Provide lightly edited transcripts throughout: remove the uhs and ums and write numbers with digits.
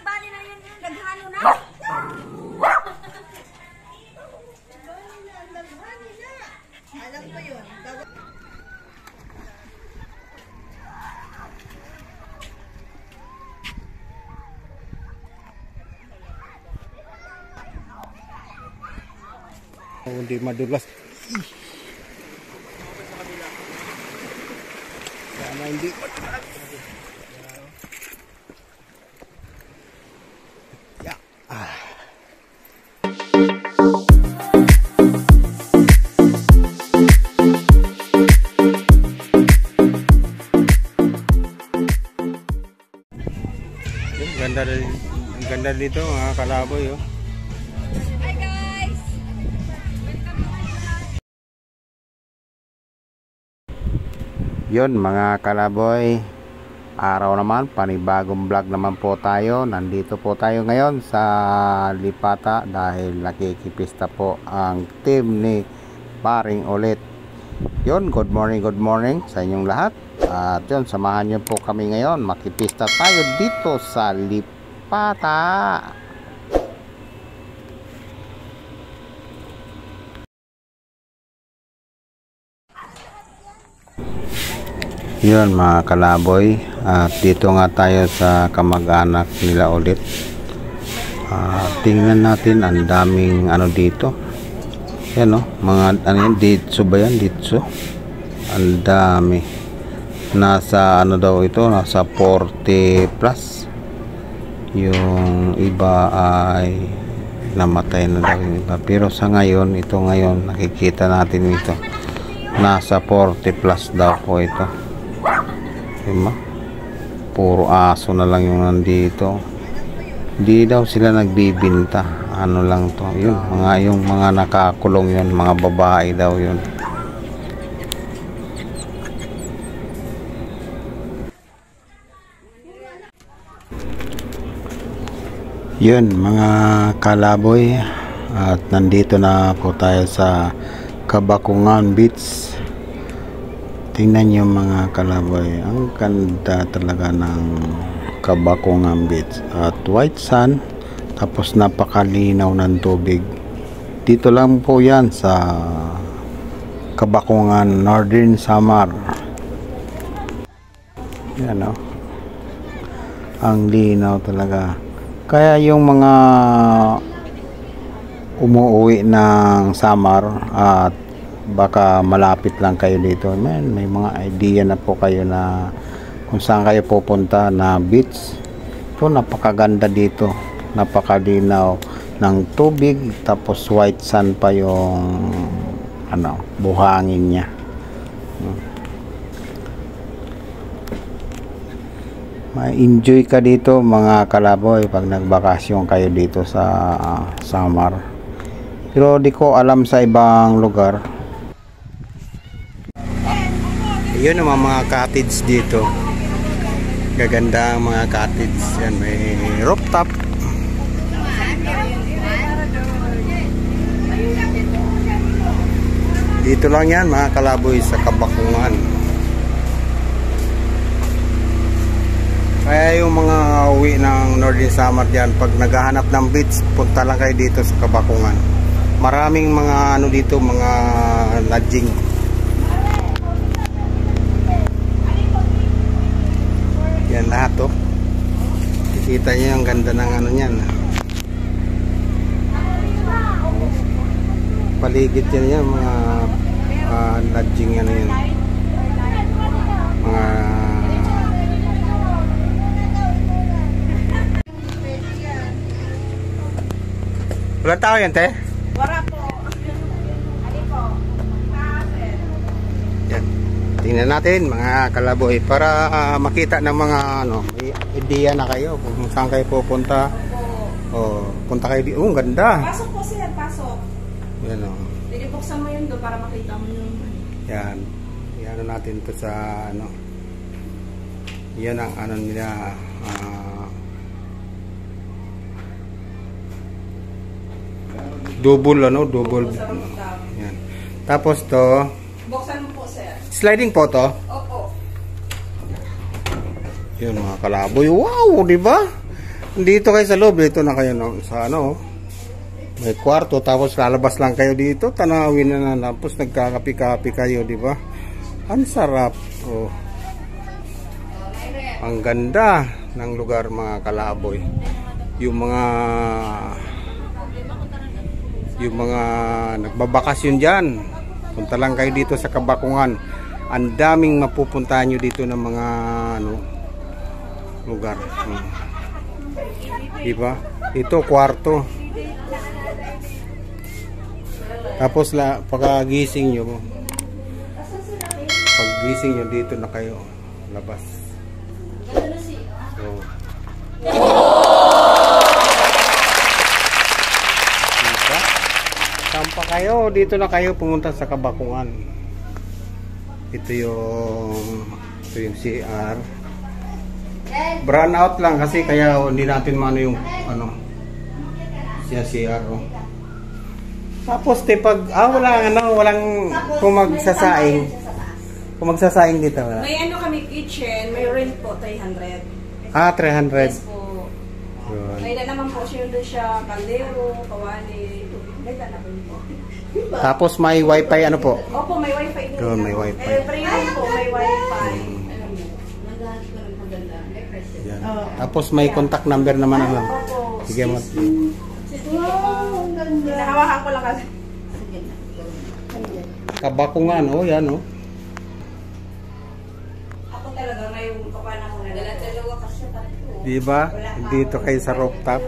bali na yun, naghalo na. Alam ko yun. Hindi madulas. Sana hindi madulas. Ya. Ganda dito mga kalaboy, oh. Hi guys! Yun mga kalaboy, araw naman, panibagong vlog naman po tayo. Nandito po tayo ngayon sa Lipata dahil nakikipista po ang team ni Paring Ulit. Yun, good morning sa inyong lahat. At yun, samahan niyo po kami ngayon, makipista tayo dito sa Lipata. Yun mga kalaboy, at dito nga tayo sa kamag-anak nila Ulit. Tingnan natin, ang daming ano dito. Yan, oh, mga ano yan, ditso ba yan? Ditso. Ang dami. Nasa ano daw ito, nasa 40 plus. Yung iba ay namatay na daw yung iba. Pero sa ngayon, ito ngayon, nakikita natin ito. Nasa 40 plus daw po ito. Diba? Puro aso na lang yung nandito. Hindi daw sila nagbibinta. Ano lang to, yun, yung mga nakakulong yun, mga babae daw yun. Yun mga kalaboy, at nandito na po tayo sa Kabakungan Beach. Tingnan nyo mga kalaboy, ang ganda talaga ng Kabakungan Beach. At white sand, tapos napakalinaw ng tubig. Dito lang po yan sa Kabakungan, Northern Samar. Yan, o. Ang linaw talaga. Kaya yung mga umuwi ng Samar at baka malapit lang kayo dito, man, may mga idea na po kayo na kung saan kayo pupunta na beach. Ito, napakaganda dito, napakalinaw ng tubig, tapos white sand pa yung ano, buhangin niya. Ma-enjoy ka dito mga kalaboy pag nagbakasyon kayo dito sa Samar. Pero di ko alam sa ibang lugar. Yun naman mga cottage dito. Gaganda ang mga cottage. Yan, may rooftop. Dito lang yan mga kalaboy sa Kabakungan. Kaya yung mga uwi ng Northern Samar dyan, pag naghahanap ng beach, punta lang kayo dito sa Kabakungan. Maraming mga ano dito, mga lodging. Yan lahat, oh. Kita niyo ang ganda ng ano niyan. Paligid yan yan, mga lodging ano yan. Mga walang tao yan, te? Wala po. Ali po. Yan. Tingnan natin mga kalaboy para makita ng mga ano, may idea na kayo kung saan kayo pupunta. O punta kayo dito. Oh, ganda. Pasok po sila, pasok. Yan, oh. Pwede buksan mo yun doon para makita mo yung... Yan. Yan natin to sa ano. Yan ang ano nila, double ano, double. Yan. Tapos to, Buksan mo po, sir. sliding po to. Opo. Yun mga kalaboy. Wow, di ba? Dito kayo sa loob, dito na kayo no, sa ano, may kwarto, tapos lalabas lang kayo dito, tanawin na tapos nagkakapi-kapi kayo, di ba? Ang sarap. Oh. Ang ganda ng lugar mga kalaboy. Yung mga nagbabakasyon diyan, punta lang kayo dito sa Kabakungan. Ang daming mapupuntahan nyo dito ng mga ano, lugar. Diba? Ito kwarto. Tapos paggising nyo dito na kayo labas. So, diba? Saan pa kayo? Dito na kayo pumunta sa Kabakungan. Ito yung CR. Brown out lang kasi kaya hindi natin maano yung ano siya CR. Oh. Tapos pag walang kung magsasaing dito wala. May ano kami kitchen, may rent po 300. 300. Yes po. Yun. May na naman po siya doon siya, kaldero, kawali, may na naman po. Tapos may wifi ano po? Opo, may wifi din. Doon may wifi. Every room po may wifi. Yan. Tapos may contact number naman ano. Sige mo. Wow, ang ganda. Nahawakan ko lang kasi. Kabakungan oh, yan oh. Ako talaga ngayon kapana ko na. Dalawa kasi tatlo. Diba? Dito kayo sa rooftop.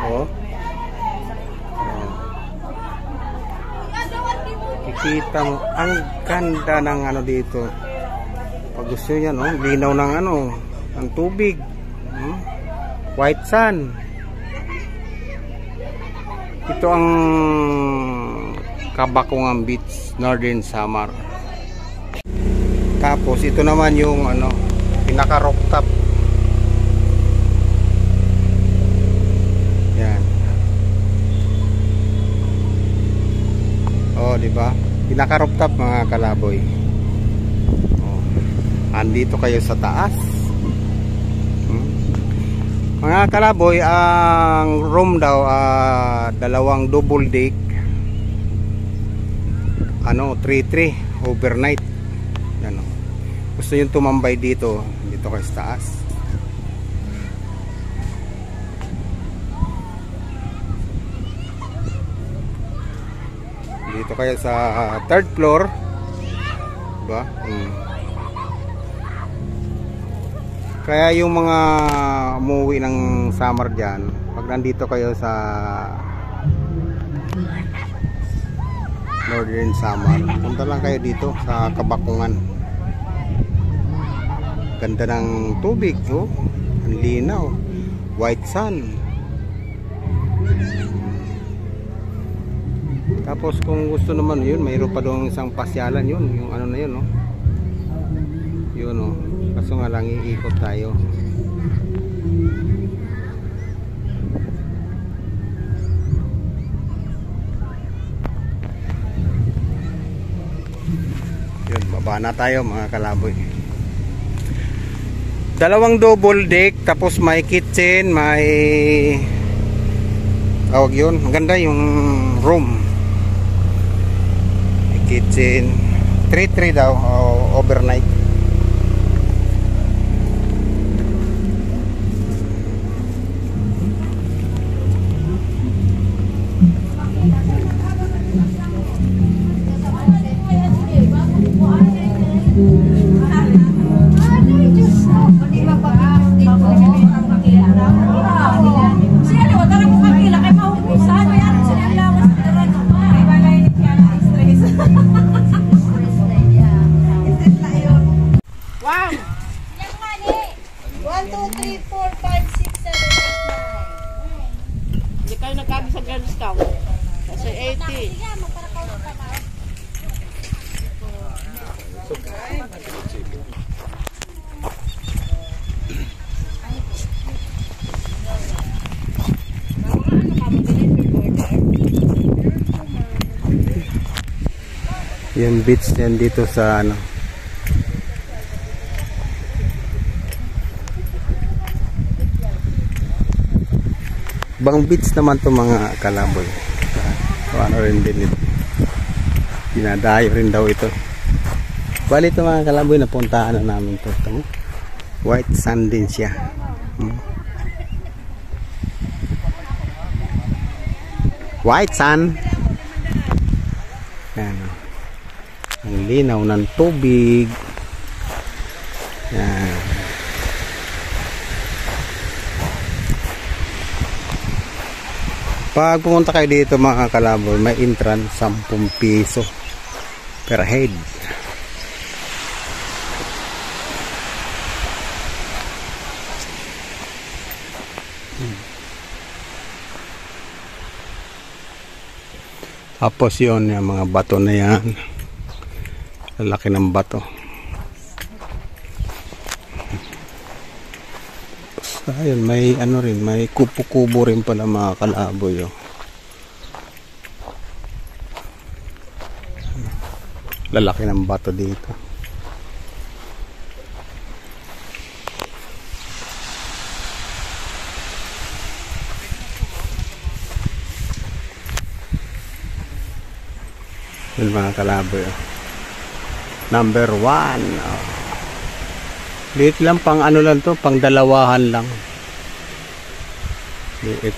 Oh. Kikita mo ang ganda ng ano dito. Pag gusto niya no, linaw ng ano, ng tubig. White sand. Ito ang Kabakungan Beach, Northern Samar. Tapos ito naman yung ano, pinaka rooftop. Yan. Oh, di ba? Pinaka rooftop mga kalaboy. Oh. Andito kayo sa taas. Mga kalaboy, ang room daw dalawang double deck. Ano, 3-3 overnight. Ano. Gusto niyo tumambay dito kayo sa taas. Dito kayo sa third floor. Diba? Kaya yung mga umuwi ng summer dyan, pag nandito kayo sa Northern Samar, punta lang kayo dito sa Kabakungan. Ganda ng tubig, oh. Ang linaw, white sand. Tapos kung gusto naman yun, mayroon pa doon isang pasyalan yun, yung ano na yun, no? Yun, no? Kaso nga lang iikot tayo. Yun, baba na tayo mga kalaboy. Dalawang double deck, tapos may kitchen, may tawag yun, ang ganda yung room. May kitchen, 3-3 daw, overnight. Wow! 1, 2, 3, 4, 5, 6, 7, 8, 9. Hindi kayo nagkabi sa Girl Scout. Kasi 80. Yung beach yan dito sa ano, Ibang beach naman to mga kalaboy. So, ano rin din ito. Dinadayo rin daw ito. Bali ito mga kalaboy, napuntahan na namin ito. White sand din siya. White sand. Yan. Ang linaw ng tubig. Yan. Pag pumunta kayo dito mga kalaboy, may entrance 10 piso per head. Tapos yun, yung mga bato na yan, lalaki ng bato. Ayun, may ano rin, may kubo-kubo rin pala mga kalaboy. Oh. Lalaki ng bato dito. Yun mga kalaboy. Oh. Number 1. Oh. Liit lang, pang ano lang to, pang dalawahan lang. Liit.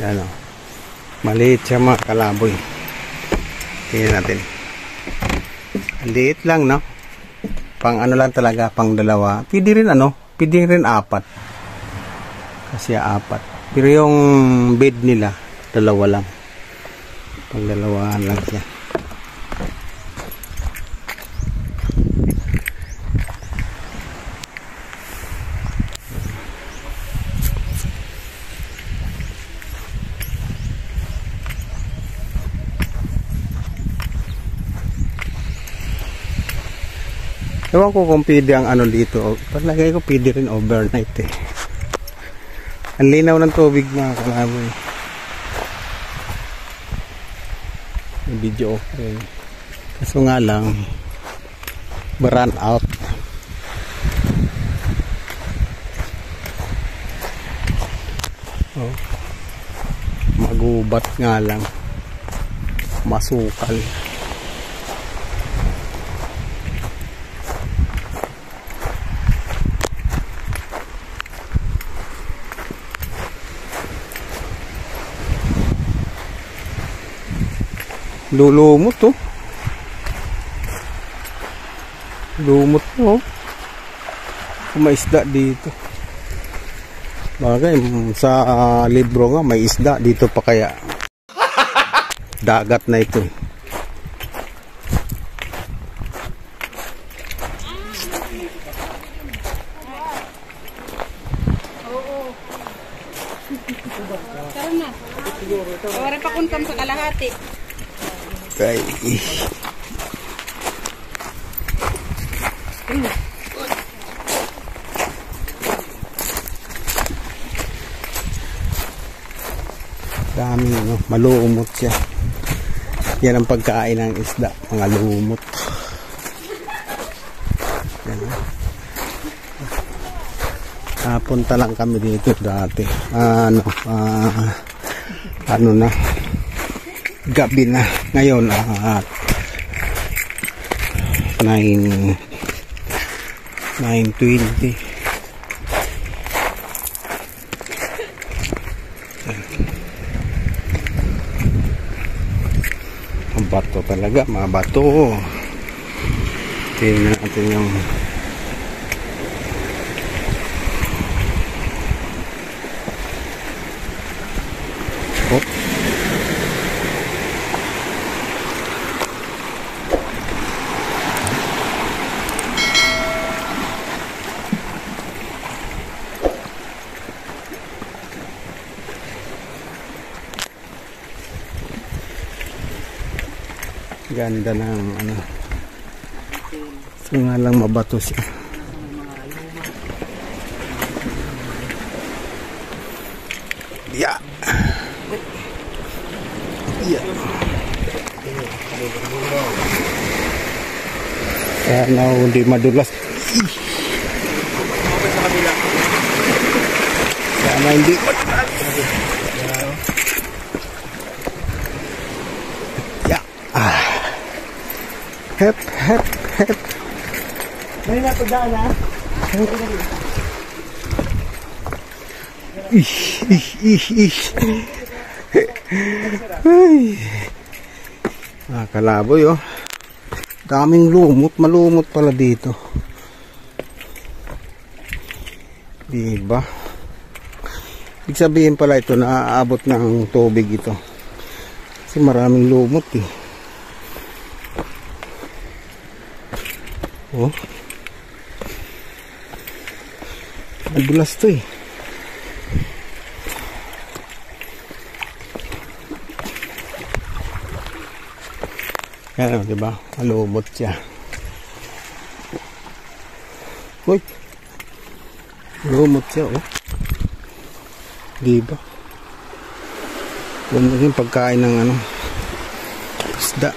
Yan o. Maliit siya mga kalaboy. Tingnan natin. Liit lang, no? Pang ano lang talaga, pang dalawa. Pwede rin ano, pwede rin 4. Kasi 4. Pero yung bed nila, 2 lang. Pang dalawahan lang siya. Ewan ko kung pwede ang ano dito. Palagay ko pwede rin overnight eh. Ang linaw ng tubig mga kalaboy. Yung video okay. Kaso nga lang run out. Oh. Magubat nga lang. Masukal. Lulumot to. Lumot to. Kung may isda dito. Bagay sa libro nga may isda dito pa kaya. Dagat na ito. Karon na. Ora pa kun kam sa kalahati. Okay. Dami no, malumot siya. Yan ang pagkain ng isda, mga lumot. Yan. Punta lang kami dito dati. Ano na? Gabi na ngayon 9:20. Ang bato talaga, mga bato. Tingnan natin yung ganda ng ano. So nga lang mabato siya. Yeah. Yeah. Sana hindi madulas. Sana hindi madulas. Ya. Hep, hep, hep. May natudaan ha? Ay. Kalaboy oh. Daming lumot, malumot pala dito. Diba? Ibig sabihin pala ito na aabot ng tubig ito. Kasi maraming lumot eh. Oh. Madulas to eh. Yan, diba? Malumot siya. Uy! Malumot siya, oh. Diba? Ganda yung pagkain ng ano, isda.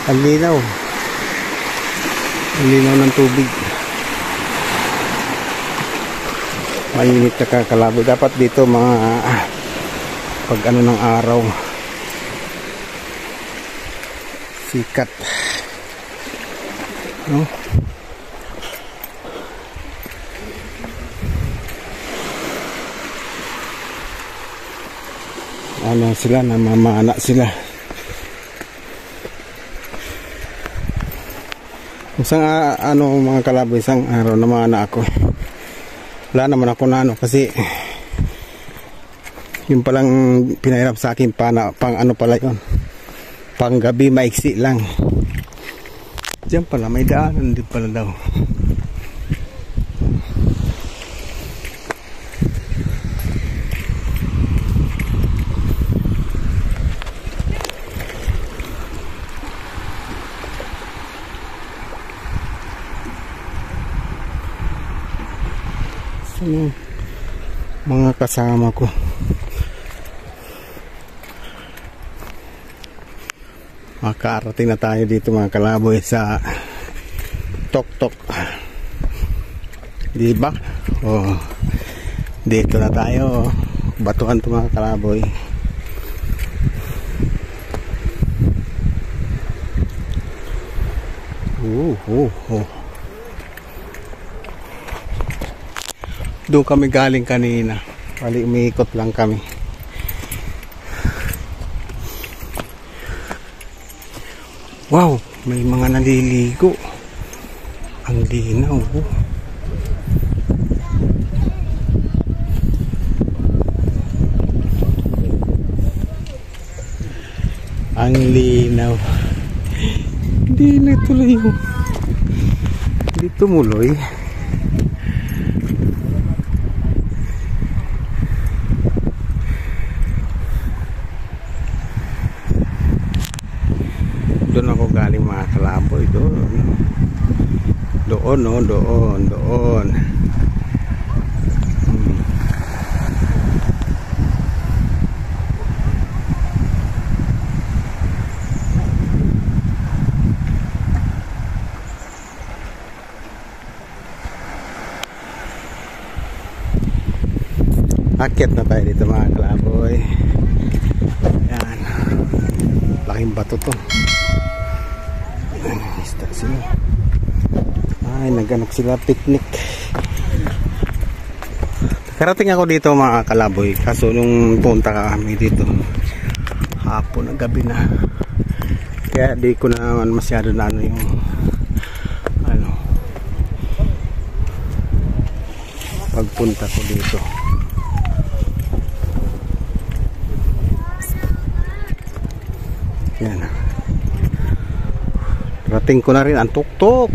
Ang linaw. Ang linaw ng tubig. Mainit na kakalaboy. Dapat dito mga pag ano ng araw. Sikat. No? Ano sila, namamana sila. Isang ano mga kalaboy, isang araw naman ako. Wala naman ako na ano kasi yung palang pinahirap sa akin pang ano pala yun. Pang gabi maiksi lang. Diyan pala may daanan din pala daw. Mga kasama ko makarating na tayo dito mga kalaboy sa Tok-Tok, diba? Oh, dito na tayo, batuhan to mga kalaboy. Doon kami galing kanina. Bali umiikot lang kami. Wow, may mga naliligo. Ang linaw. Ang linaw. Hindi na tuloy. Hindi tumuloy. Doon ako galing mga kalaboy, doon akyat na tayo dito mga kalaboy. Yan, laking bato to. Isda sila. Ay, naghanap sila picnic. Karating ako dito mga kalaboy. Kaso nung punta kami dito hapon na gabi na. Kaya di ko na masyado na ano yung ano pagpunta ko dito. Yan. Rating ko na rin ang Tok-Tok.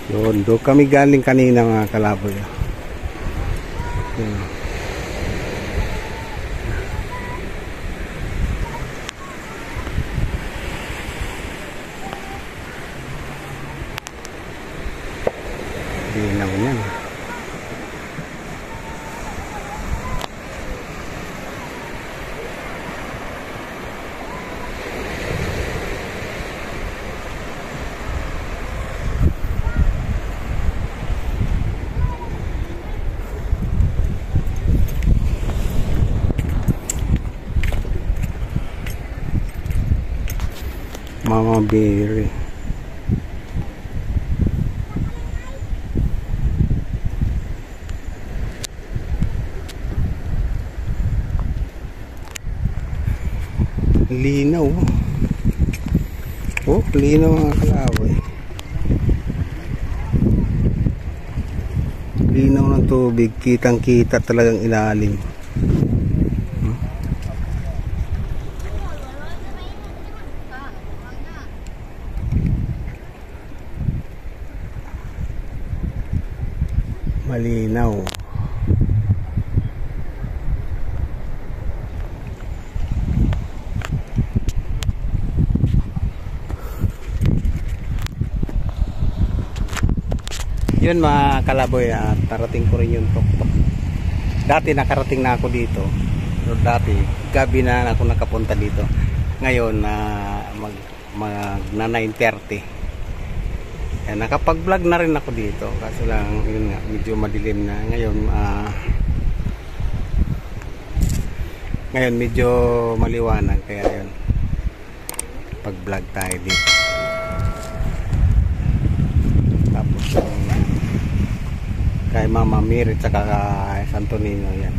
Yun, doon kami galing kanina mga kalaboy. Yun. Linaw yan. Mama Berry. Linaw. Oh, linaw mga kalaboy. Linaw ng tubig, kitang-kita talagang ilalim. Malinaw. Yun mga kalaboy, tarating ko rin yung tuktok. Dati nakarating na ako dito. So, dati gabi na ako nakapunta dito. Ngayon na 9:30. Nakapag-vlog na rin ako dito. Kaso lang yun nga, medyo madilim na. Ngayon medyo maliwanag, kaya yun, pag-vlog tayo dito. Tapos kay Mama Mir at saka kay Santo Niño yan.